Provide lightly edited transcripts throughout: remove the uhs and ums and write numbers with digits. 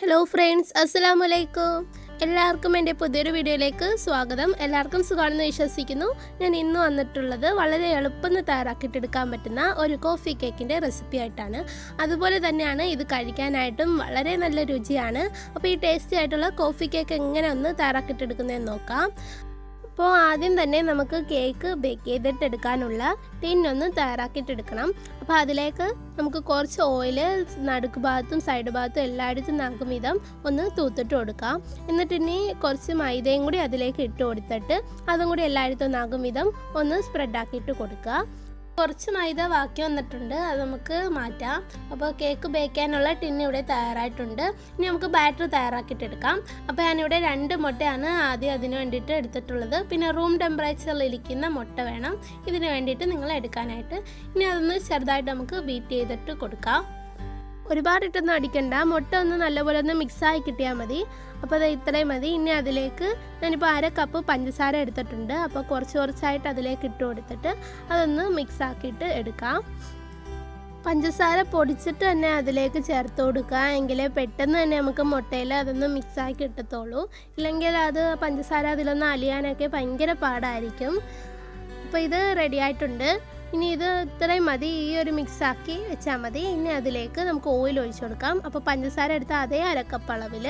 Hello friends, അസ്സലാമു അലൈക്കും. എല്ലാവർക്കും എൻ്റെ പുതിയൊരു വീഡിയോയിലേക്ക് സ്വാഗതം. എല്ലാവർക്കും സുഖമാണെന്ന് വിശ്വസിക്കുന്നു. ഞാൻ ഇന്ന് വന്നിട്ടുള്ളത് വളരെ എളുപ്പത്തിൽ തയ്യാറാക്കിയിട്ടെടുക്കാൻ പറ്റുന്ന ഒരു കോഫി കേക്കിൻ്റെ റെസിപ്പി ആയിട്ടാണ്. അതുപോലെ തന്നെയാണ് ഇത് കഴിക്കാനായിട്ടും വളരെ നല്ല രുചിയാണ്. അപ്പോൾ ഈ ടേസ്റ്റി ആയിട്ടുള്ള കോഫി കേക്ക് എങ്ങനെ ഒന്ന് തയ്യാറാക്കിയിട്ടെടുക്കുന്നതെന്ന് നോക്കാം. അപ്പോൾ ആദ്യം തന്നെ നമുക്ക് കേക്ക് ബേക്ക് ചെയ്തിട്ടെടുക്കാനുള്ള ടിന്നൊന്ന് തയ്യാറാക്കിയിട്ടെടുക്കണം. അപ്പോൾ അതിലേക്ക് നമുക്ക് കുറച്ച് ഓയിൽ നടുക്ക് ഭാഗത്തും സൈഡ് ഭാഗത്തും എല്ലായിടത്തും നാക്കും വിധം ഒന്ന് തൂത്തിട്ട് കൊടുക്കാം. എന്നിട്ട് ഇനി കുറച്ച് മൈദയും കൂടി അതിലേക്ക് ഇട്ട് കൊടുത്തിട്ട് അതും കൂടി എല്ലായിടത്തും നാക്കും വിധം ഒന്ന് സ്പ്രെഡാക്കിയിട്ട് കൊടുക്കുക. കുറച്ച് മൈദ ബാക്കി വന്നിട്ടുണ്ട്, അത് നമുക്ക് മാറ്റാം. അപ്പോൾ കേക്ക് ബേക്ക് ചെയ്യാനുള്ള ടിന്ന് ഇവിടെ തയ്യാറായിട്ടുണ്ട്. ഇനി നമുക്ക് ബാറ്റർ തയ്യാറാക്കിയിട്ടെടുക്കാം. അപ്പോൾ ഞാനിവിടെ 2 മുട്ടയാണ് ആദ്യം അതിന് വേണ്ടിയിട്ട് എടുത്തിട്ടുള്ളത്. പിന്നെ റൂം ടെമ്പറേച്ചറിൽ ഇരിക്കുന്ന മുട്ട വേണം ഇതിന് വേണ്ടിയിട്ട് നിങ്ങൾ എടുക്കാനായിട്ട്. ഇനി അതൊന്ന് ചെറുതായിട്ട് നമുക്ക് ബീറ്റ് ചെയ്തിട്ട് കൊടുക്കാം. ഒരുപാട് ഇട്ടൊന്നും അടിക്കണ്ട, മുട്ട ഒന്ന് നല്ലപോലെ ഒന്ന് മിക്സായി കിട്ടിയാൽ മതി. അപ്പോൾ അത് ഇത്രയും മതി. ഇനി അതിലേക്ക് ഞാനിപ്പോൾ 1/2 കപ്പ് പഞ്ചസാര എടുത്തിട്ടുണ്ട്. അപ്പോൾ കുറച്ചായിട്ട് അതിലേക്ക് ഇട്ട് കൊടുത്തിട്ട് അതൊന്ന് മിക്സാക്കിയിട്ട് എടുക്കാം. പഞ്ചസാര പൊടിച്ചിട്ട് തന്നെ അതിലേക്ക് ചേർത്ത് കൊടുക്കുക, എങ്കിലേ പെട്ടെന്ന് തന്നെ നമുക്ക് മുട്ടയിൽ അതൊന്ന് മിക്സാക്കി കിട്ടത്തുള്ളൂ. ഇല്ലെങ്കിൽ അത് പഞ്ചസാര അതിലൊന്ന് അലിയാനൊക്കെ ഭയങ്കര പാടായിരിക്കും. അപ്പോൾ ഇത് റെഡി ആയിട്ടുണ്ട്. ഇനി ഇത് ഇത്രയും മതി, ഈ ഒരു മിക്സാക്കി വെച്ചാൽ മതി. ഇനി അതിലേക്ക് നമുക്ക് ഓയിൽ ഒഴിച്ചു കൊടുക്കാം. അപ്പോൾ പഞ്ചസാര എടുത്ത അതേ 1/2 കപ്പ് അളവിൽ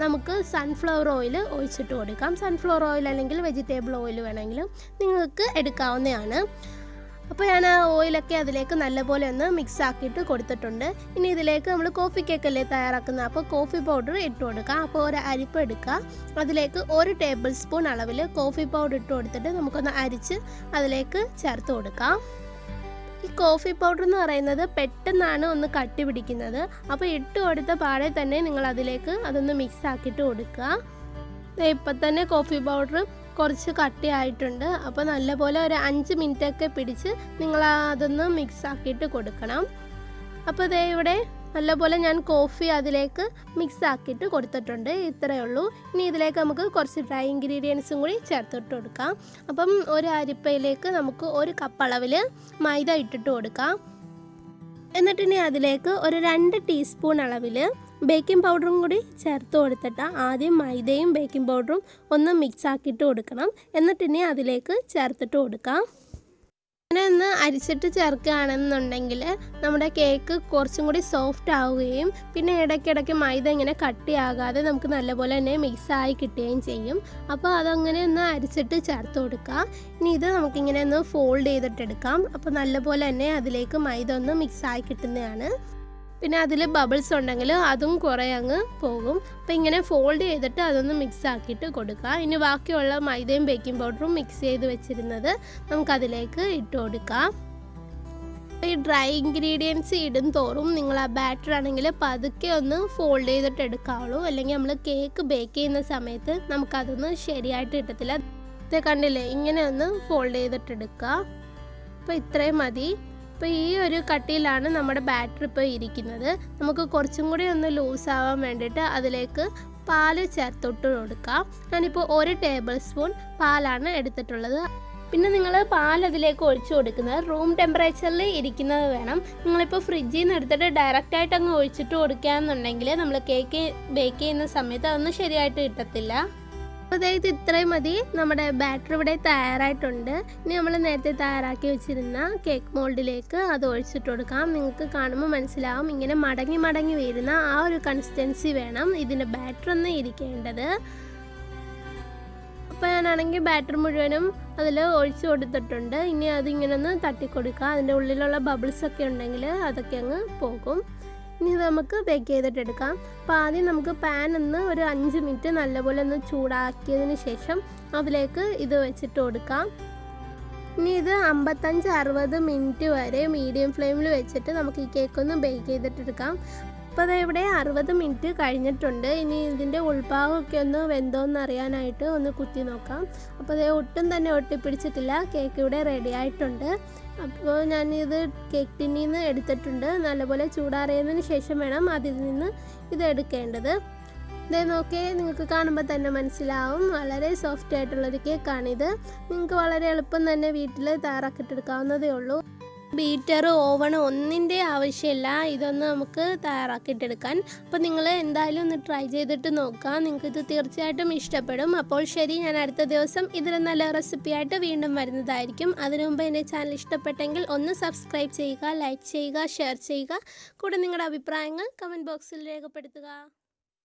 നമുക്ക് സൺഫ്ലവർ ഓയിൽ ഒഴിച്ചിട്ട് കൊടുക്കാം. സൺഫ്ലവർ ഓയിൽ അല്ലെങ്കിൽ വെജിറ്റബിൾ ഓയിൽ വേണമെങ്കിലും നിങ്ങൾക്ക് എടുക്കാവുന്നതാണ്. അപ്പോൾ ഞാൻ ആ ഓയിലൊക്കെ അതിലേക്ക് നല്ലപോലെ ഒന്ന് മിക്സ് ആക്കിയിട്ട് കൊടുത്തിട്ടുണ്ട്. ഇനി ഇതിലേക്ക് നമ്മൾ കോഫി കേക്കല്ലേ തയ്യാറാക്കുന്നത്, അപ്പോൾ കോഫി പൗഡർ ഇട്ട് കൊടുക്കാം. അപ്പോൾ ഒരു അരിപ്പ് എടുക്കുക, അതിലേക്ക് 1 ടേബിൾ സ്പൂൺ അളവിൽ കോഫി പൗഡർ ഇട്ട് കൊടുത്തിട്ട് നമുക്കൊന്ന് അരിച്ച് അതിലേക്ക് ചേർത്ത് കൊടുക്കാം. ഈ കോഫി പൗഡർ എന്ന് പറയുന്നത് പെട്ടെന്നാണ് ഒന്ന് കട്ടി പിടിക്കുന്നത്. അപ്പോൾ ഇട്ട് കൊടുത്ത പാടെ തന്നെ നിങ്ങൾ അതിലേക്ക് അതൊന്ന് മിക്സ് ആക്കിയിട്ട് കൊടുക്കുക. ഇപ്പം തന്നെ കോഫി പൗഡർ കുറച്ച് കട്ടിയായിട്ടുണ്ട്. അപ്പോൾ നല്ലപോലെ ഒരു 5 മിനിറ്റൊക്കെ പിടിച്ച് നിങ്ങൾ അതൊന്ന് മിക്സ് ആക്കിയിട്ട് കൊടുക്കണം. അപ്പോൾ ഇതേ ഇവിടെ നല്ലപോലെ ഞാൻ കോഫി അതിലേക്ക് മിക്സ് ആക്കിയിട്ട് കൊടുത്തിട്ടുണ്ട്. ഇത്രയേ ഉള്ളൂ. ഇനി ഇതിലേക്ക് നമുക്ക് കുറച്ച് ഡ്രൈ ഇൻഗ്രീഡിയൻസും കൂടി ചേർത്തിട്ട് കൊടുക്കാം. അപ്പം ഒരു അരിപ്പയിലേക്ക് നമുക്ക് 1 കപ്പ് അളവിൽ മൈദ ഇട്ടിട്ട് കൊടുക്കാം. എന്നിട്ട് ഇനി അതിലേക്ക് ഒരു 2 ടീസ്പൂൺ അളവിൽ ബേക്കിംഗ് പൗഡറും കൂടി ചേർത്ത് കൊടുത്തിട്ട് ആദ്യം മൈദയും ബേക്കിംഗ് പൗഡറും ഒന്ന് മിക്സ് ആക്കിയിട്ട് കൊടുക്കണം. എന്നിട്ടിനി അതിലേക്ക് ചേർത്തിട്ട് കൊടുക്കാം. അങ്ങനെ ഒന്ന് അരിച്ചിട്ട് ചേർക്കുകയാണെന്നുണ്ടെങ്കിൽ നമ്മുടെ കേക്ക് കുറച്ചും കൂടി സോഫ്റ്റ് ആവുകയും പിന്നെ ഇടയ്ക്കിടയ്ക്ക് മൈദ ഇങ്ങനെ കട്ടിയാകാതെ നമുക്ക് നല്ലപോലെ തന്നെ മിക്സായി കിട്ടുകയും ചെയ്യും. അപ്പോൾ അതങ്ങനെ ഒന്ന് അരിച്ചിട്ട് ചേർത്ത് കൊടുക്കുക. ഇനി ഇത് നമുക്കിങ്ങനെ ഒന്ന് ഫോൾഡ് ചെയ്തിട്ടെടുക്കാം. അപ്പോൾ നല്ലപോലെ തന്നെ അതിലേക്ക് മൈദ ഒന്ന് മിക്സായി കിട്ടുന്നതാണ്. പിന്നെ അതിൽ ബബിൾസ് ഉണ്ടെങ്കിൽ അതും കുറേ അങ്ങ് പോകും. അപ്പോൾ ഇങ്ങനെ ഫോൾഡ് ചെയ്തിട്ട് അതൊന്ന് മിക്സ് ആക്കിയിട്ട് കൊടുക്കുക. ഇനി ബാക്കിയുള്ള മൈദയും ബേക്കിംഗ് പൗഡറും മിക്സ് ചെയ്ത് വെച്ചിരുന്നത് നമുക്കതിലേക്ക് ഇട്ട് കൊടുക്കാം. ഈ ഡ്രൈ ഇൻഗ്രീഡിയൻസ് ഇടും തോറും നിങ്ങൾ ആ ബാറ്റർ ആണെങ്കിൽ പതുക്കെ ഒന്ന് ഫോൾഡ് ചെയ്തിട്ട് എടുക്കാവുള്ളൂ. അല്ലെങ്കിൽ നമ്മൾ കേക്ക് ബേക്ക് ചെയ്യുന്ന സമയത്ത് നമുക്കതൊന്ന് ശരിയായിട്ട് കിട്ടത്തില്ല. ഇത് കണ്ടില്ലേ, ഇങ്ങനെ ഒന്ന് ഫോൾഡ് ചെയ്തിട്ടെടുക്കുക. അപ്പോൾ ഇത്രയും മതി. അപ്പോൾ ഈ ഒരു കട്ടിയിലാണ് നമ്മുടെ ബാറ്റർ ഇപ്പോൾ ഇരിക്കുന്നത്. നമുക്ക് കുറച്ചും കൂടി ഒന്ന് ലൂസാവാൻ വേണ്ടിയിട്ട് അതിലേക്ക് പാല് ചേർത്തിട്ട് കൊടുക്കാം. ഞാനിപ്പോൾ 1 ടേബിൾ സ്പൂൺ പാലാണ് എടുത്തിട്ടുള്ളത്. പിന്നെ നിങ്ങൾ പാൽ അതിലേക്ക് ഒഴിച്ചു കൊടുക്കുന്നത് റൂം ടെമ്പറേച്ചറിൽ ഇരിക്കുന്നത് വേണം. നിങ്ങളിപ്പോൾ ഫ്രിഡ്ജിൽ നിന്ന് എടുത്തിട്ട് ഡയറക്റ്റായിട്ട് അങ്ങ് ഒഴിച്ചിട്ട് കൊടുക്കുകയാണെന്നുണ്ടെങ്കിൽ നമ്മൾ കേക്ക് ബേക്ക് ചെയ്യുന്ന സമയത്ത് അതൊന്നും ശരിയായിട്ട് കിട്ടത്തില്ല. അതായത് ഇത്രയും മതി. നമ്മുടെ ബാറ്റർ ഇവിടെ തയ്യാറായിട്ടുണ്ട്. ഇനി നമ്മൾ നേരത്തെ തയ്യാറാക്കി വെച്ചിരുന്ന കേക്ക് മോൾഡിലേക്ക് അത് ഒഴിച്ചിട്ട് കൊടുക്കാം. നിങ്ങൾക്ക് കാണുമ്പോൾ മനസ്സിലാവും, ഇങ്ങനെ മടങ്ങി വീഴുന്ന ആ ഒരു കൺസിസ്റ്റൻസി വേണം ഇതിൻ്റെ ബാറ്റർ ഒന്ന് ഇരിക്കേണ്ടത്. അപ്പോൾ ഞാനാണെങ്കിൽ ബാറ്റർ മുഴുവനും അതിൽ ഒഴിച്ചു കൊടുത്തിട്ടുണ്ട്. ഇനി അതിങ്ങനെ ഒന്ന് തട്ടിക്കൊടുക്കുക. അതിൻ്റെ ഉള്ളിലുള്ള ബബിൾസൊക്കെ ഉണ്ടെങ്കിൽ അതൊക്കെ അങ്ങ് പോകും. ഇനി ഇത് നമുക്ക് ബേക്ക് ചെയ്തിട്ടെടുക്കാം. അപ്പോൾ ആദ്യം നമുക്ക് പാൻ ഒന്ന് ഒരു 5 മിനിറ്റ് നല്ലപോലെ ഒന്ന് ചൂടാക്കിയതിന് ശേഷം അതിലേക്ക് ഇത് വെച്ചിട്ട് കൊടുക്കാം. ഇനി ഇത് 55-60 മിനിറ്റ് വരെ മീഡിയം ഫ്ലെയിമിൽ വെച്ചിട്ട് നമുക്ക് ഈ കേക്കൊന്ന് ബേക്ക് ചെയ്തിട്ടെടുക്കാം. അപ്പോൾ അത് ഇവിടെ 60 മിനിറ്റ് കഴിഞ്ഞിട്ടുണ്ട്. ഇനി ഇതിൻ്റെ ഉൾഭാഗമൊക്കെ ഒന്ന് വെന്തോന്ന് അറിയാനായിട്ട് ഒന്ന് കുത്തി നോക്കാം. അപ്പോൾ അത് ഒട്ടും തന്നെ ഒട്ടിപ്പിടിച്ചിട്ടില്ല. കേക്ക് ഇവിടെ റെഡി ആയിട്ടുണ്ട്. അപ്പോൾ ഞാനിത് കേക്ക് ടിന്നിൽ നിന്ന് എടുത്തിട്ടുണ്ട്. നല്ലപോലെ ചൂടാറിയതിന് ശേഷം വേണം അതിൽ നിന്ന് ഇത് എടുക്കേണ്ടത്. ഇതേ നോക്കി നിങ്ങൾക്ക് കാണുമ്പോൾ തന്നെ മനസ്സിലാവും, വളരെ സോഫ്റ്റ് ആയിട്ടുള്ളൊരു കേക്കാണിത്. നിങ്ങൾക്ക് വളരെ എളുപ്പം തന്നെ വീട്ടിൽ തയ്യാറാക്കിയിട്ടെടുക്കാവുന്നതേ ഉള്ളൂ. ബീറ്റർ ഓവൺ ഒന്നിൻ്റെ ആവശ്യമില്ല ഇതൊന്ന് നമുക്ക് തയ്യാറാക്കിയിട്ടെടുക്കാൻ. അപ്പോൾ നിങ്ങൾ എന്തായാലും ഒന്ന് ട്രൈ ചെയ്തിട്ട് നോക്കുക, നിങ്ങൾക്കിത് തീർച്ചയായിട്ടും ഇഷ്ടപ്പെടും. അപ്പോൾ ശരി, ഞാൻ അടുത്ത ദിവസം ഇതിൽ നല്ല റെസിപ്പിയായിട്ട് വീണ്ടും വരുന്നതായിരിക്കും. അതിനു മുമ്പ് എൻ്റെ ചാനൽ ഇഷ്ടപ്പെട്ടെങ്കിൽ ഒന്ന് സബ്സ്ക്രൈബ് ചെയ്യുക, ലൈക്ക് ചെയ്യുക, ഷെയർ ചെയ്യുക. കൂടെ നിങ്ങളുടെ അഭിപ്രായങ്ങൾ കമൻറ്റ് ബോക്സിൽ രേഖപ്പെടുത്തുക.